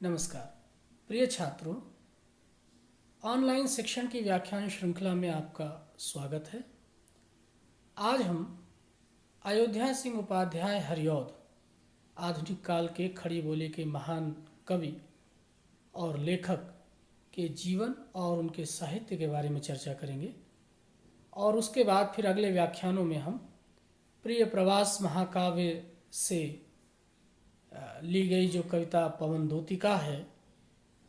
नमस्कार प्रिय छात्रों, ऑनलाइन शिक्षण की व्याख्यान श्रृंखला में आपका स्वागत है। आज हम अयोध्या सिंह उपाध्याय हरिऔध आधुनिक काल के खड़ी बोली के महान कवि और लेखक के जीवन और उनके साहित्य के बारे में चर्चा करेंगे और उसके बाद फिर अगले व्याख्यानों में हम प्रिय प्रवास महाकाव्य से ली गई जो कविता पवन दूतिका है,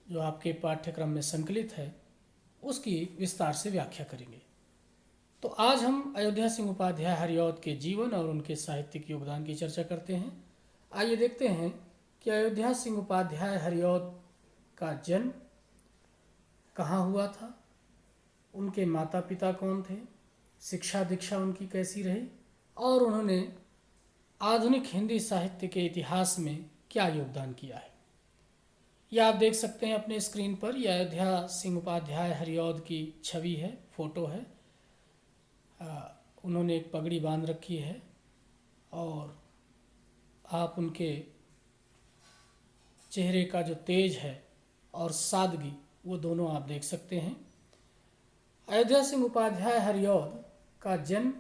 जो आपके पाठ्यक्रम में संकलित है, उसकी विस्तार से व्याख्या करेंगे। तो आज हम अयोध्या सिंह उपाध्याय हरिऔध के जीवन और उनके साहित्यिक योगदान की चर्चा करते हैं। आइए देखते हैं कि अयोध्या सिंह उपाध्याय हरिऔध का जन्म कहाँ हुआ था, उनके माता पिता कौन थे, शिक्षा दीक्षा उनकी कैसी रही और उन्होंने आधुनिक हिंदी साहित्य के इतिहास में क्या योगदान किया है। यह आप देख सकते हैं अपने स्क्रीन पर। यह अयोध्या सिंह उपाध्याय हरिऔध की छवि है, फोटो है। उन्होंने एक पगड़ी बांध रखी है और आप उनके चेहरे का जो तेज है और सादगी, वो दोनों आप देख सकते हैं। अयोध्या सिंह उपाध्याय हरिऔध का जन्म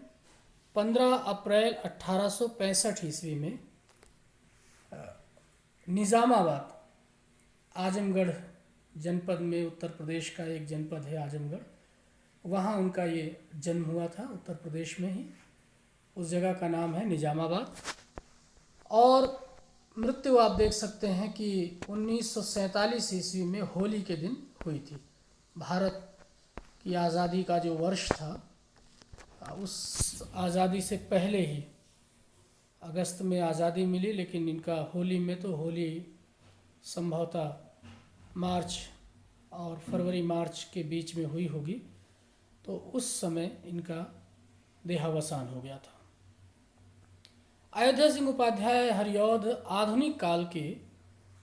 15 अप्रैल 1865 ईस्वी में निज़ामाबाद, आजमगढ़ जनपद में, उत्तर प्रदेश का एक जनपद है आजमगढ़, वहाँ उनका ये जन्म हुआ था, उत्तर प्रदेश में ही। उस जगह का नाम है निज़ामाबाद। और मृत्यु आप देख सकते हैं कि 1947 ईस्वी में होली के दिन हुई थी। भारत की आज़ादी का जो वर्ष था, उस आज़ादी से पहले ही अगस्त में आज़ादी मिली, लेकिन इनका होली में, तो होली संभवतः मार्च और फरवरी मार्च के बीच में हुई होगी, तो उस समय इनका देहावसान हो गया था। अयोध्या सिंह उपाध्याय हरिऔध आधुनिक काल के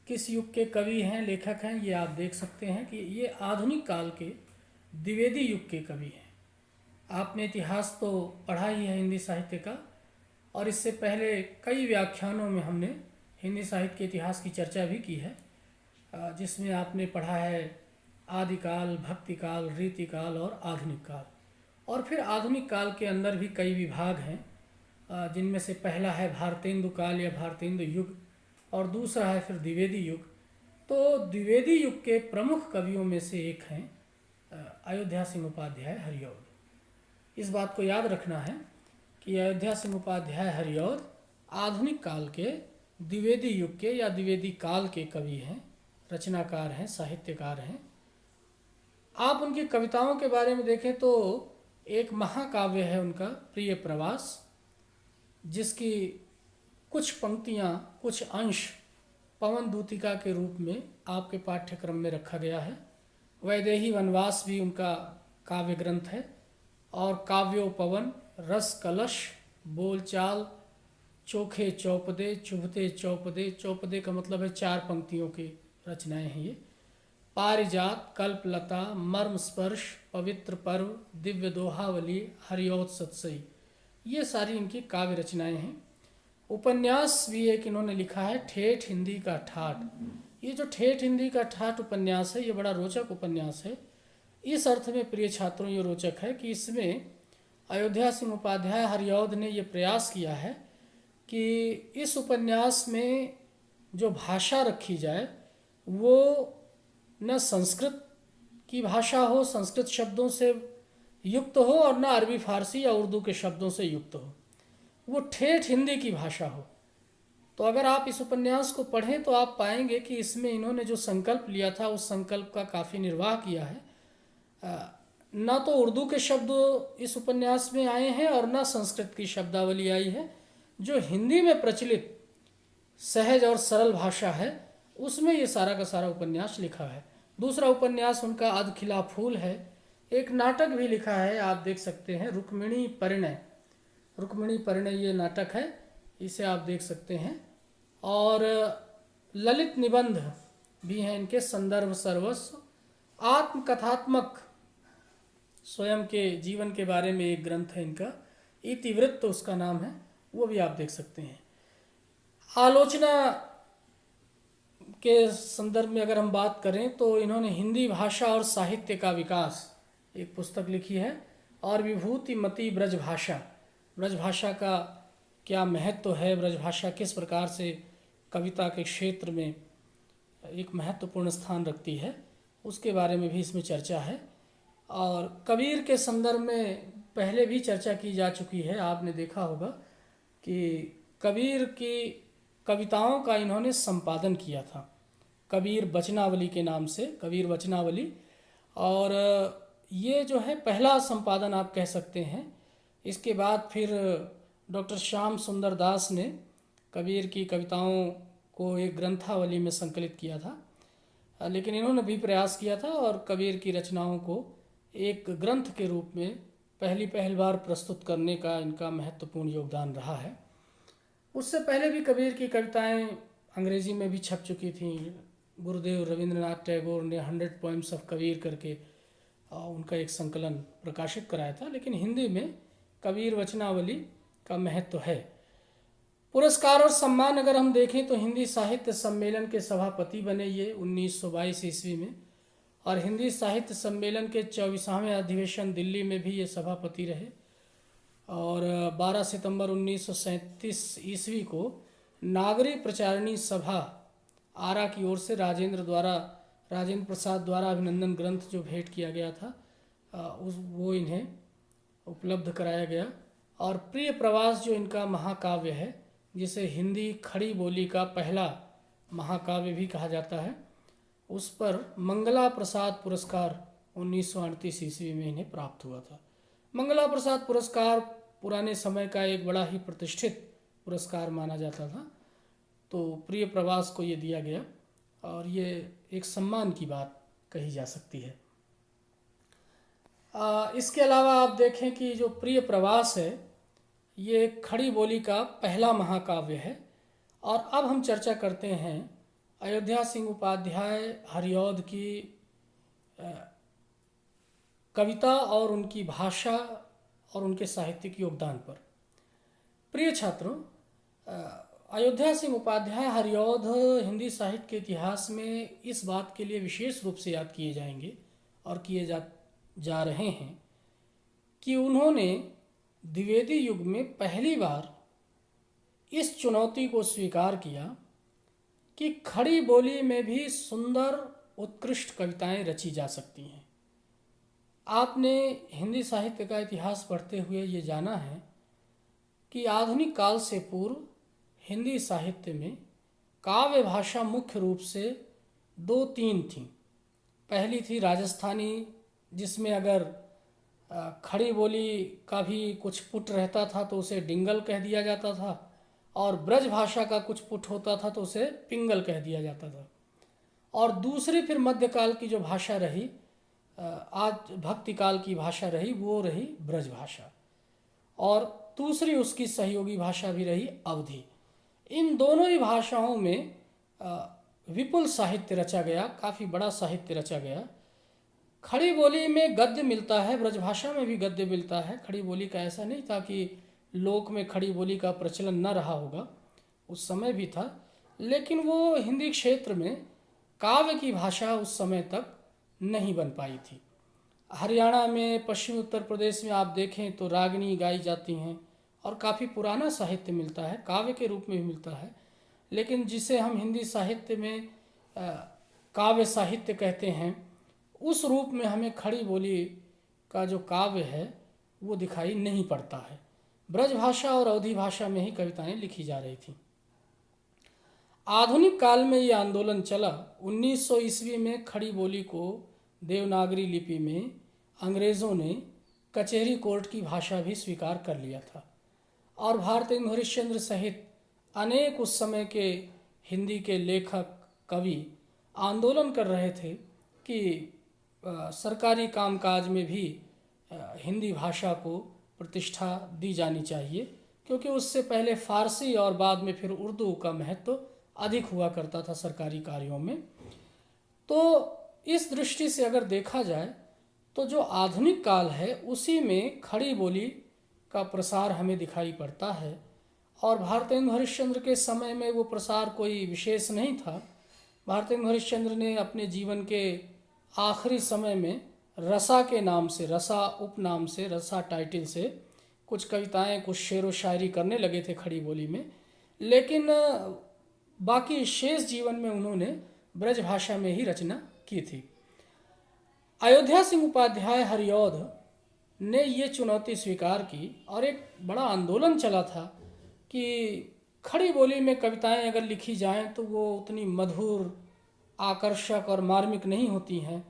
किस युग के कवि हैं, लेखक हैं, ये आप देख सकते हैं कि ये आधुनिक काल के द्विवेदी युग के कवि हैं। आपने इतिहास तो पढ़ा ही है हिंदी साहित्य का, और इससे पहले कई व्याख्यानों में हमने हिंदी साहित्य के इतिहास की चर्चा भी की है, जिसमें आपने पढ़ा है आदिकाल, भक्तिकाल, रीतिकाल और आधुनिक काल। और फिर आधुनिक काल के अंदर भी कई विभाग हैं, जिनमें से पहला है भारतेंदु काल या भारतेंदु युग, और दूसरा है फिर द्विवेदी युग। तो द्विवेदी युग के प्रमुख कवियों में से एक हैं अयोध्या सिंह उपाध्याय हरिऔध। इस बात को याद रखना है कि अयोध्या सिंह उपाध्याय हरिऔध आधुनिक काल के द्विवेदी युग के या द्विवेदी काल के कवि हैं, रचनाकार हैं, साहित्यकार हैं। आप उनकी कविताओं के बारे में देखें तो एक महाकाव्य है उनका प्रिय प्रवास, जिसकी कुछ पंक्तियाँ, कुछ अंश पवन दूतिका के रूप में आपके पाठ्यक्रम में रखा गया है। वैदेही वनवास भी उनका काव्य ग्रंथ है, और काव्योपवन, रस कलश, बोलचाल, चोखे चौपदे, चुभते चौपदे, चौपदे का मतलब है 4 पंक्तियों की रचनाएं हैं ये, पारिजात, कल्पलता, मर्म स्पर्श, पवित्र पर्व, दिव्य दोहावली, हरिऔध सतसई, ये सारी इनकी काव्य रचनाएं हैं। उपन्यास भी एक इन्होंने लिखा है, ठेठ हिंदी का ठाठ। ये जो ठेठ हिंदी का ठाठ उपन्यास है, ये बड़ा रोचक उपन्यास है। इस अर्थ में प्रिय छात्रों ये रोचक है कि इसमें अयोध्या सिंह उपाध्याय हरिऔध ने ये प्रयास किया है कि इस उपन्यास में जो भाषा रखी जाए वो न संस्कृत की भाषा हो, संस्कृत शब्दों से युक्त हो, और न अरबी फारसी या उर्दू के शब्दों से युक्त हो, वो ठेठ हिंदी की भाषा हो। तो अगर आप इस उपन्यास को पढ़ें तो आप पाएंगे कि इसमें इन्होंने जो संकल्प लिया था, उस संकल्प का काफ़ी निर्वाह किया है। न तो उर्दू के शब्द इस उपन्यास में आए हैं और न संस्कृत की शब्दावली आई है। जो हिंदी में प्रचलित सहज और सरल भाषा है, उसमें ये सारा का सारा उपन्यास लिखा है। दूसरा उपन्यास उनका अधखिला फूल है। एक नाटक भी लिखा है, आप देख सकते हैं, रुक्मिणी परिणय। रुक्मिणी परिणय ये नाटक है, इसे आप देख सकते हैं। और ललित निबंध भी हैं इनके, संदर्भ सर्वस्व, आत्मकथात्मक, स्वयं के जीवन के बारे में एक ग्रंथ है इनका, इतिवृत्त उसका नाम है, वो भी आप देख सकते हैं। आलोचना के संदर्भ में अगर हम बात करें तो इन्होंने हिंदी भाषा और साहित्य का विकास एक पुस्तक लिखी है, और विभूतिमती ब्रजभाषा, ब्रजभाषा का क्या महत्व है, ब्रजभाषा किस प्रकार से कविता के क्षेत्र में एक महत्वपूर्ण स्थान रखती है, उसके बारे में भी इसमें चर्चा है। और कबीर के संदर्भ में पहले भी चर्चा की जा चुकी है। आपने देखा होगा कि कबीर की कविताओं का इन्होंने संपादन किया था, कबीर वचनावली के नाम से, कबीर वचनावली। और ये जो है पहला संपादन आप कह सकते हैं। इसके बाद फिर डॉक्टर श्याम सुंदर दास ने कबीर की कविताओं को एक ग्रंथावली में संकलित किया था, लेकिन इन्होंने भी प्रयास किया था और कबीर की रचनाओं को एक ग्रंथ के रूप में पहली बार प्रस्तुत करने का इनका महत्वपूर्ण योगदान रहा है। उससे पहले भी कबीर की कविताएं अंग्रेजी में भी छप चुकी थीं। गुरुदेव रविंद्रनाथ टैगोर ने 100 पोएम्स ऑफ कबीर करके उनका एक संकलन प्रकाशित कराया था, लेकिन हिंदी में कबीर वचनावली का महत्व है। पुरस्कार और सम्मान अगर हम देखें तो हिंदी साहित्य सम्मेलन के सभापति बने ये 1922 ईस्वी में, और हिंदी साहित्य सम्मेलन के 24वें अधिवेशन दिल्ली में भी ये सभापति रहे। और 12 सितंबर 1937 ईस्वी को नागरिक प्रचारिणी सभा आरा की ओर से राजेंद्र प्रसाद द्वारा अभिनंदन ग्रंथ जो भेंट किया गया था वो इन्हें उपलब्ध कराया गया। और प्रिय प्रवास जो इनका महाकाव्य है, जिसे हिंदी खड़ी बोली का पहला महाकाव्य भी कहा जाता है, उस पर मंगला प्रसाद पुरस्कार 1938 ईस्वी में इन्हें प्राप्त हुआ था। मंगला प्रसाद पुरस्कार पुराने समय का एक बड़ा ही प्रतिष्ठित पुरस्कार माना जाता था, तो प्रिय प्रवास को ये दिया गया और ये एक सम्मान की बात कही जा सकती है। इसके अलावा आप देखें कि जो प्रिय प्रवास है ये खड़ी बोली का पहला महाकाव्य है। और अब हम चर्चा करते हैं अयोध्या सिंह उपाध्याय हरिऔध की कविता और उनकी भाषा और उनके साहित्यिक योगदान पर। प्रिय छात्रों, अयोध्या सिंह उपाध्याय हरिऔध हिंदी साहित्य के इतिहास में इस बात के लिए विशेष रूप से याद किए जाएंगे और किए जा रहे हैं कि उन्होंने द्विवेदी युग में पहली बार इस चुनौती को स्वीकार किया कि खड़ी बोली में भी सुंदर उत्कृष्ट कविताएं रची जा सकती हैं। आपने हिंदी साहित्य का इतिहास पढ़ते हुए ये जाना है कि आधुनिक काल से पूर्व हिंदी साहित्य में काव्य भाषा मुख्य रूप से 2-3 थीं। पहली थी राजस्थानी, जिसमें अगर खड़ी बोली का भी कुछ पुट रहता था तो उसे डिंगल कह दिया जाता था, और ब्रज भाषा का कुछ पुट होता था तो उसे पिंगल कह दिया जाता था। और दूसरी फिर मध्यकाल की जो भाषा रही, आज भक्ति काल की भाषा रही, वो रही ब्रज भाषा, और दूसरी उसकी सहयोगी भाषा भी रही अवधी। इन दोनों ही भाषाओं में विपुल साहित्य रचा गया, काफ़ी बड़ा साहित्य रचा गया। खड़ी बोली में गद्य मिलता है, ब्रजभाषा में भी गद्य मिलता है। खड़ी बोली का ऐसा नहीं था कि लोक में खड़ी बोली का प्रचलन न रहा होगा, उस समय भी था, लेकिन वो हिंदी क्षेत्र में काव्य की भाषा उस समय तक नहीं बन पाई थी। हरियाणा में, पश्चिमी उत्तर प्रदेश में आप देखें तो रागनी गाई जाती हैं और काफ़ी पुराना साहित्य मिलता है, काव्य के रूप में भी मिलता है, लेकिन जिसे हम हिंदी साहित्य में काव्य साहित्य कहते हैं, उस रूप में हमें खड़ी बोली का जो काव्य है वो दिखाई नहीं पड़ता है। ब्रज भाषा और अवधी भाषा में ही कविताएं लिखी जा रही थीं। आधुनिक काल में ये आंदोलन चला। 1900 ईस्वी में खड़ी बोली को देवनागरी लिपि में अंग्रेज़ों ने कचहरी कोर्ट की भाषा भी स्वीकार कर लिया था, और भारतेंदु हरिश्चंद्र सहित अनेक उस समय के हिंदी के लेखक कवि आंदोलन कर रहे थे कि सरकारी कामकाज में भी हिंदी भाषा को प्रतिष्ठा दी जानी चाहिए, क्योंकि उससे पहले फारसी और बाद में फिर उर्दू का महत्व अधिक हुआ करता था सरकारी कार्यों में। तो इस दृष्टि से अगर देखा जाए तो जो आधुनिक काल है उसी में खड़ी बोली का प्रसार हमें दिखाई पड़ता है। और भारतेंदु हरिश्चंद्र के समय में वो प्रसार कोई विशेष नहीं था, भारतेंदु हरिश्चंद्र ने अपने जीवन के आखिरी समय में रसा के नाम से, रसा उपनाम से, रसा टाइटल से कुछ कविताएं, कुछ शेर व शायरी करने लगे थे खड़ी बोली में, लेकिन बाकी शेष जीवन में उन्होंने ब्रज भाषा में ही रचना की थी। अयोध्या सिंह उपाध्याय हरिऔध ने ये चुनौती स्वीकार की और एक बड़ा आंदोलन चला था कि खड़ी बोली में कविताएं अगर लिखी जाएं तो वो उतनी मधुर, आकर्षक और मार्मिक नहीं होती हैं,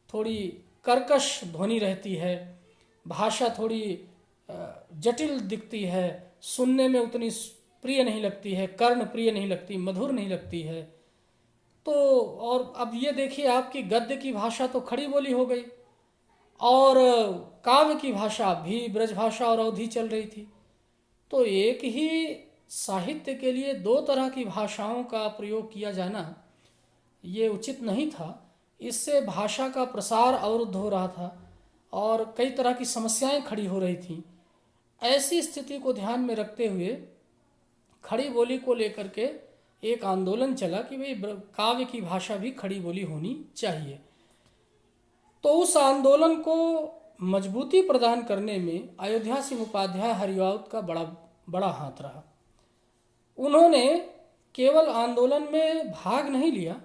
थोड़ी कर्कश ध्वनि रहती है, भाषा थोड़ी जटिल दिखती है, सुनने में उतनी प्रिय नहीं लगती है, कर्ण प्रिय नहीं लगती, मधुर नहीं लगती है। तो और अब ये देखिए, आपकी गद्य की भाषा तो खड़ी बोली हो गई और काव्य की भाषा भी ब्रजभाषा और अवधी चल रही थी। तो एक ही साहित्य के लिए दो तरह की भाषाओं का प्रयोग किया जाना ये उचित नहीं था। इससे भाषा का प्रसार अवरुद्ध हो रहा था और कई तरह की समस्याएं खड़ी हो रही थीं। ऐसी स्थिति को ध्यान में रखते हुए खड़ी बोली को लेकर के एक आंदोलन चला कि भाई काव्य की भाषा भी खड़ी बोली होनी चाहिए। तो उस आंदोलन को मजबूती प्रदान करने में अयोध्या सिंह उपाध्याय हरिऔध का बड़ा हाथ रहा। उन्होंने केवल आंदोलन में भाग नहीं लिया,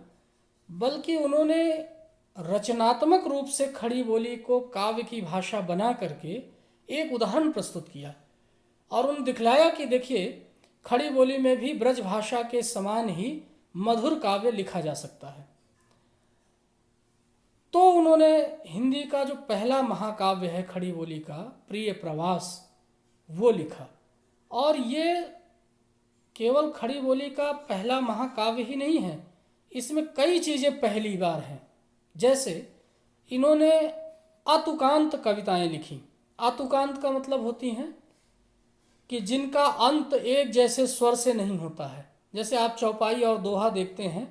बल्कि उन्होंने रचनात्मक रूप से खड़ी बोली को काव्य की भाषा बना करके एक उदाहरण प्रस्तुत किया और उन्होंने दिखलाया कि देखिए, खड़ी बोली में भी ब्रज भाषा के समान ही मधुर काव्य लिखा जा सकता है। तो उन्होंने हिंदी का जो पहला महाकाव्य है खड़ी बोली का, प्रिय प्रवास, वो लिखा। और ये केवल खड़ी बोली का पहला महाकाव्य ही नहीं है, इसमें कई चीज़ें पहली बार हैं। जैसे इन्होंने अतुकांत कविताएं लिखी। अतुकांत का मतलब होती हैं कि जिनका अंत एक जैसे स्वर से नहीं होता है। जैसे आप चौपाई और दोहा देखते हैं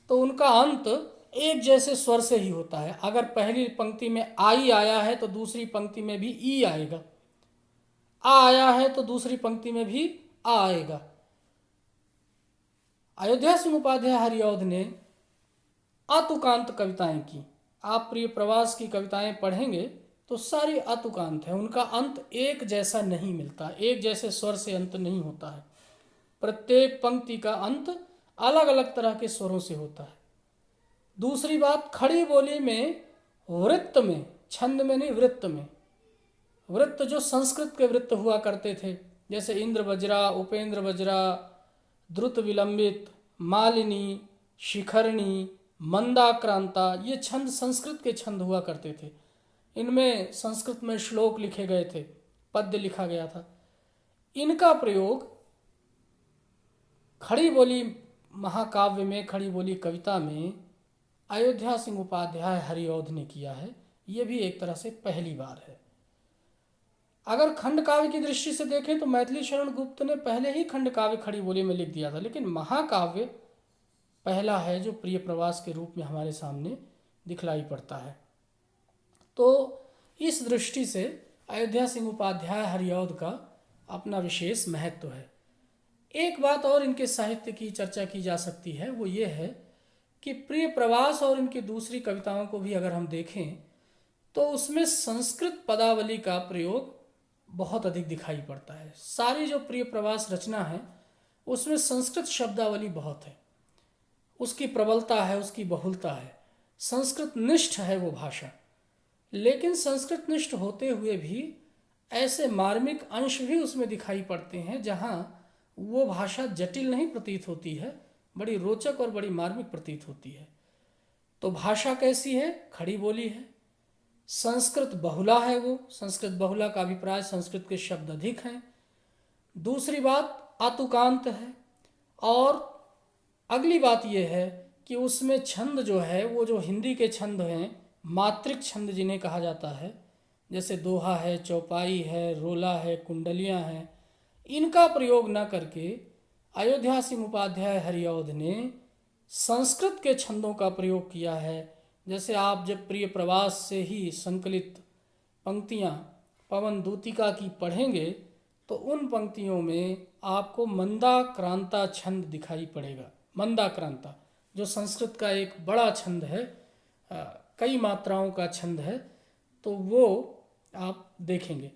तो उनका अंत एक जैसे स्वर से ही होता है। अगर पहली पंक्ति में आई आया है तो दूसरी पंक्ति में भी ई आएगा, आ आया है तो दूसरी पंक्ति में भी आ आएगा। अयोध्या सिंह उपाध्याय हरिऔध ने अतुकांत कविताएं की। आप प्रिय प्रवास की कविताएं पढ़ेंगे तो सारी अतुकांत है। उनका अंत एक जैसा नहीं मिलता, एक जैसे स्वर से अंत नहीं होता है। प्रत्येक पंक्ति का अंत अलग अलग तरह के स्वरों से होता है। दूसरी बात, खड़ी बोली में वृत्त में, छंद में नहीं, वृत्त में, वृत्त जो संस्कृत के वृत्त हुआ करते थे, जैसे इंद्र वज्रा, उपेंद्र वज्रा, द्रुत विलंबित, मालिनी, शिखरणी, मंदाक्रांता, ये छंद संस्कृत के छंद हुआ करते थे। इनमें संस्कृत में श्लोक लिखे गए थे, पद्य लिखा गया था। इनका प्रयोग खड़ी बोली महाकाव्य में, खड़ी बोली कविता में अयोध्या सिंह उपाध्याय हरिऔध ने किया है। ये भी एक तरह से पहली बार है। अगर खंड काव्य की दृष्टि से देखें तो मैथिली शरण गुप्त ने पहले ही खंड काव्य खड़ी बोली में लिख दिया था, लेकिन महाकाव्य पहला है जो प्रिय प्रवास के रूप में हमारे सामने दिखलाई पड़ता है। तो इस दृष्टि से अयोध्या सिंह उपाध्याय हरिऔध का अपना विशेष महत्व है। एक बात और इनके साहित्य की चर्चा की जा सकती है, वो ये है कि प्रिय प्रवास और इनकी दूसरी कविताओं को भी अगर हम देखें तो उसमें संस्कृत पदावली का प्रयोग बहुत अधिक दिखाई पड़ता है। सारी जो प्रिय प्रवास रचना है उसमें संस्कृत शब्दावली बहुत है, उसकी प्रबलता है, उसकी बहुलता है, संस्कृत निष्ठ है वो भाषा। लेकिन संस्कृत निष्ठ होते हुए भी ऐसे मार्मिक अंश भी उसमें दिखाई पड़ते हैं जहाँ वो भाषा जटिल नहीं प्रतीत होती है, बड़ी रोचक और बड़ी मार्मिक प्रतीत होती है। तो भाषा कैसी है? खड़ी बोली है। संस्कृत बहुला है, वो संस्कृत बहुला का अभिप्राय संस्कृत के शब्द अधिक हैं। दूसरी बात, अतुकांत है। और अगली बात यह है कि उसमें छंद जो है वो जो हिंदी के छंद हैं, मात्रिक छंद जिन्हें कहा जाता है, जैसे दोहा है, चौपाई है, रोला है, कुंडलियाँ हैं, इनका प्रयोग न करके अयोध्या सिंह उपाध्याय हरिऔध ने संस्कृत के छंदों का प्रयोग किया है। जैसे आप जब प्रिय प्रवास से ही संकलित पंक्तियाँ पवन दूतिका की पढ़ेंगे तो उन पंक्तियों में आपको मंदाक्रांता छंद दिखाई पड़ेगा। मंदाक्रांता जो संस्कृत का एक बड़ा छंद है, कई मात्राओं का छंद है, तो वो आप देखेंगे।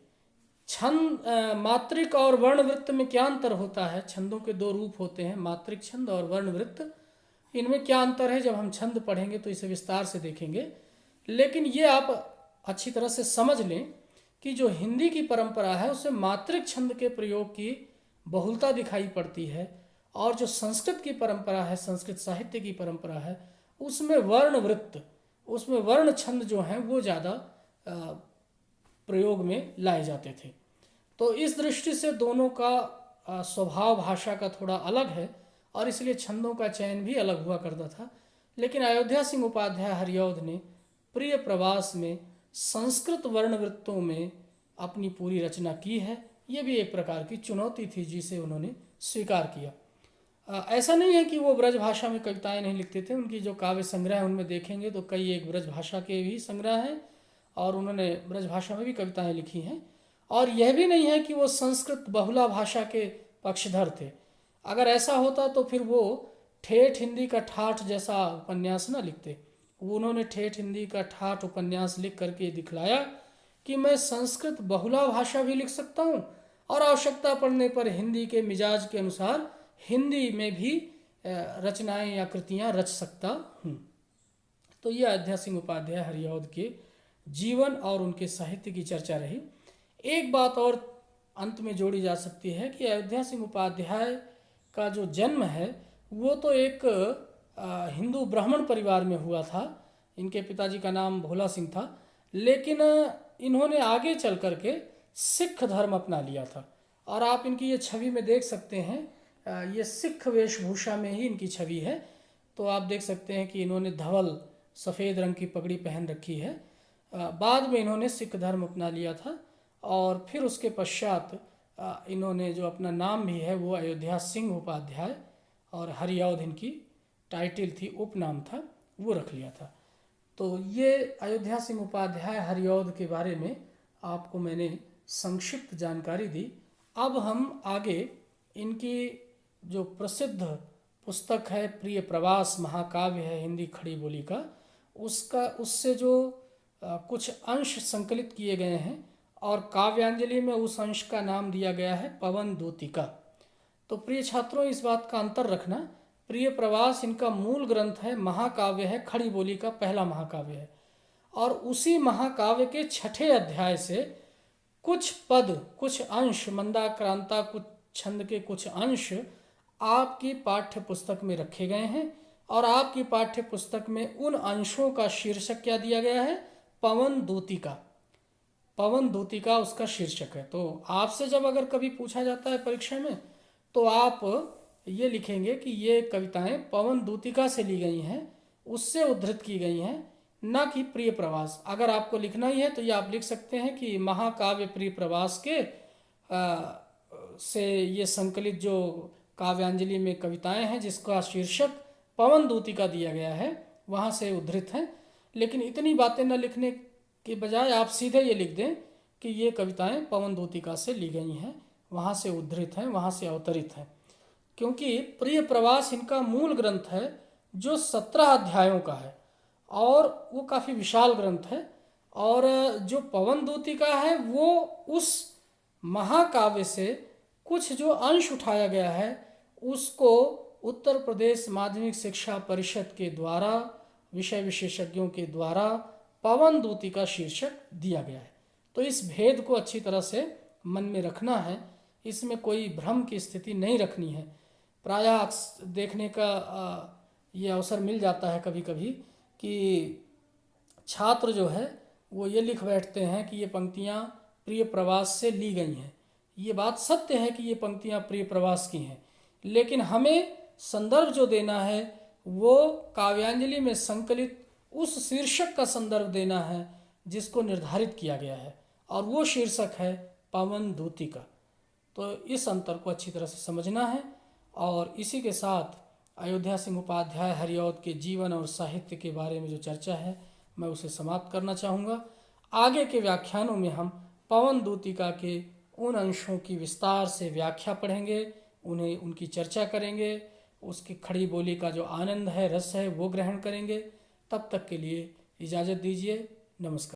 छंद मात्रिक और वर्णवृत्त में क्या अंतर होता है? छंदों के दो रूप होते हैं, मात्रिक छंद और वर्णवृत्त। इनमें क्या अंतर है, जब हम छंद पढ़ेंगे तो इसे विस्तार से देखेंगे। लेकिन ये आप अच्छी तरह से समझ लें कि जो हिंदी की परंपरा है उसमें मात्रिक छंद के प्रयोग की बहुलता दिखाई पड़ती है, और जो संस्कृत की परंपरा है, संस्कृत साहित्य की परंपरा है, उसमें वर्णवृत्त, उसमें वर्ण छंद जो हैं वो ज़्यादा प्रयोग में लाए जाते थे। तो इस दृष्टि से दोनों का स्वभाव भाषा का थोड़ा अलग है, और इसलिए छंदों का चयन भी अलग हुआ करता था। लेकिन अयोध्या सिंह उपाध्याय हरिऔध ने प्रिय प्रवास में संस्कृत वर्णवृत्तों में अपनी पूरी रचना की है। ये भी एक प्रकार की चुनौती थी जिसे उन्होंने स्वीकार किया। ऐसा नहीं है कि वो ब्रज भाषा में कविताएं नहीं लिखते थे। उनकी जो काव्य संग्रह है उनमें देखेंगे तो कई एक ब्रज भाषा के भी संग्रह हैं, और उन्होंने ब्रज भाषा में भी कविताएं लिखी हैं। और यह भी नहीं है कि वो संस्कृत बहुला भाषा के पक्षधर थे। अगर ऐसा होता तो फिर वो ठेठ हिंदी का ठाठ जैसा उपन्यास ना लिखते। उन्होंने ठेठ हिंदी का ठाठ उपन्यास लिख करके दिखलाया कि मैं संस्कृत बहुला भाषा भी लिख सकता हूँ, और आवश्यकता पड़ने पर हिंदी के मिजाज के अनुसार हिंदी में भी रचनाएं या कृतियाँ रच सकता हूँ। तो ये अयोध्या सिंह उपाध्याय हरिऔध के जीवन और उनके साहित्य की चर्चा रही। एक बात और अंत में जोड़ी जा सकती है कि अयोध्या सिंह उपाध्याय का जो जन्म है वो तो एक हिंदू ब्राह्मण परिवार में हुआ था। इनके पिताजी का नाम भोला सिंह था, लेकिन इन्होंने आगे चल करके सिख धर्म अपना लिया था। और आप इनकी ये छवि में देख सकते हैं, ये सिख वेशभूषा में ही इनकी छवि है। तो आप देख सकते हैं कि इन्होंने धवल सफ़ेद रंग की पगड़ी पहन रखी है। बाद में इन्होंने सिख धर्म अपना लिया था, और फिर उसके पश्चात इन्होंने जो अपना नाम भी है वो अयोध्या सिंह उपाध्याय, और हरिऔध इनकी टाइटल थी, उपनाम था, वो रख लिया था। तो ये अयोध्या सिंह उपाध्याय हरिऔध के बारे में आपको मैंने संक्षिप्त जानकारी दी। अब हम आगे इनकी जो प्रसिद्ध पुस्तक है प्रिय प्रवास महाकाव्य है हिंदी खड़ी बोली का, उससे जो कुछ अंश संकलित किए गए हैं, और काव्यांजलि में उस अंश का नाम दिया गया है पवन दूतिका। तो प्रिय छात्रों, इस बात का अंतर रखना, प्रिय प्रवास इनका मूल ग्रंथ है, महाकाव्य है, खड़ी बोली का पहला महाकाव्य है, और उसी महाकाव्य के 6ठे अध्याय से कुछ पद, कुछ अंश, मंदाक्रांता, कुछ छंद के कुछ अंश आपकी पाठ्य पुस्तक में रखे गए हैं। और आपकी पाठ्य पुस्तक में उन अंशों का शीर्षक क्या दिया गया है? पवन दूतिका। पवन दूतिका उसका शीर्षक है। तो आपसे जब अगर कभी पूछा जाता है परीक्षा में, तो आप ये लिखेंगे कि ये कविताएं पवन दूतिका से ली गई हैं, उससे उद्धृत की गई हैं, ना कि प्रिय प्रवास। अगर आपको लिखना ही है तो ये आप लिख सकते हैं कि महाकाव्य प्रिय प्रवास के से ये संकलित जो काव्यांजलि में कविताएं हैं जिसका शीर्षक पवन दूतिका दिया गया है, वहाँ से उद्धृत हैं। लेकिन इतनी बातें न लिखने के बजाय आप सीधे ये लिख दें कि ये कविताएं पवन दूतिका से ली गई हैं, वहाँ से उद्धृत हैं, वहाँ से अवतरित हैं। क्योंकि प्रिय प्रवास इनका मूल ग्रंथ है जो 17 अध्यायों का है, और वो काफ़ी विशाल ग्रंथ है। और जो पवन दूतिका है वो उस महाकाव्य से कुछ जो अंश उठाया गया है उसको उत्तर प्रदेश माध्यमिक शिक्षा परिषद के द्वारा विषय विशेषज्ञों के द्वारा पवन दूतिका शीर्षक दिया गया है। तो इस भेद को अच्छी तरह से मन में रखना है, इसमें कोई भ्रम की स्थिति नहीं रखनी है। प्रायः देखने का ये अवसर मिल जाता है कभी कभी कि छात्र जो है वो ये लिख बैठते हैं कि ये पंक्तियाँ प्रिय प्रवास से ली गई हैं। ये बात सत्य है कि ये पंक्तियाँ प्रिय प्रवास की हैं, लेकिन हमें संदर्भ जो देना है वो काव्यांजलि में संकलित उस शीर्षक का संदर्भ देना है जिसको निर्धारित किया गया है, और वो शीर्षक है पवन दूतिका। तो इस अंतर को अच्छी तरह से समझना है। और इसी के साथ अयोध्या सिंह उपाध्याय हरिऔध के जीवन और साहित्य के बारे में जो चर्चा है मैं उसे समाप्त करना चाहूँगा। आगे के व्याख्यानों में हम पवन दूतिका के उन अंशों की विस्तार से व्याख्या पढ़ेंगे, उन्हें उनकी चर्चा करेंगे, उसकी खड़ी बोली का जो आनंद है, रस है, वो ग्रहण करेंगे। तब तक के लिए इजाज़त दीजिए। नमस्कार।